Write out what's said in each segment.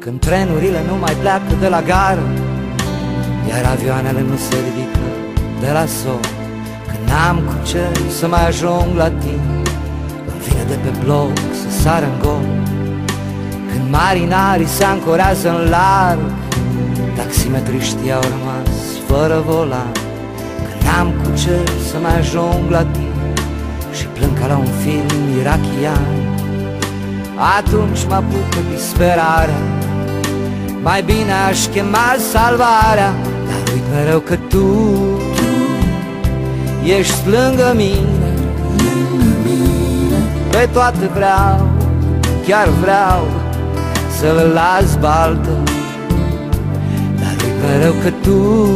când trenurile nu mai pleacă de la gară, iar avioanele nu se ridică de la sol, când n-am cu ce să mai ajung la tine, îmi vine de pe bloc să sar în gol, când marinarii se ancorează în larg, taximetriștii au rămas fără volan, când n-am cu ce să mai ajung la tine și plâng ca la un film irachian. Atunci mă apucă disperarea, mai bine aș chema salvarea, dar uit mereu că tu ești lângă mine. Pe toate vreau, chiar vreau să le las baltă, dar uit mereu că tu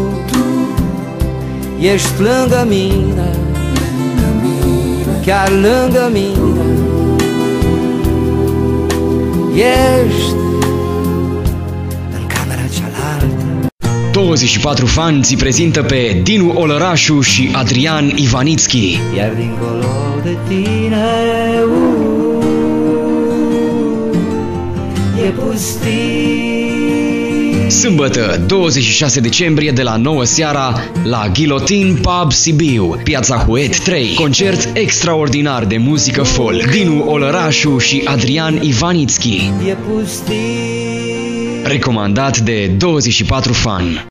ești lângă mine, chiar lângă mine. Ești în camera cealaltă. 24 Fan ți prezintă pe Dinu Olărașu și Adrian Ivanitski. Iar dincolo de tine e pustiu. Sâmbătă, 26 decembrie de la 9 seara la Ghilotin Pub Sibiu, Piața Huet 3. Concert extraordinar de muzică folk. Dinu Olărașu și Adrian Ivanitski. E pustiu. Recomandat de 24 Fan.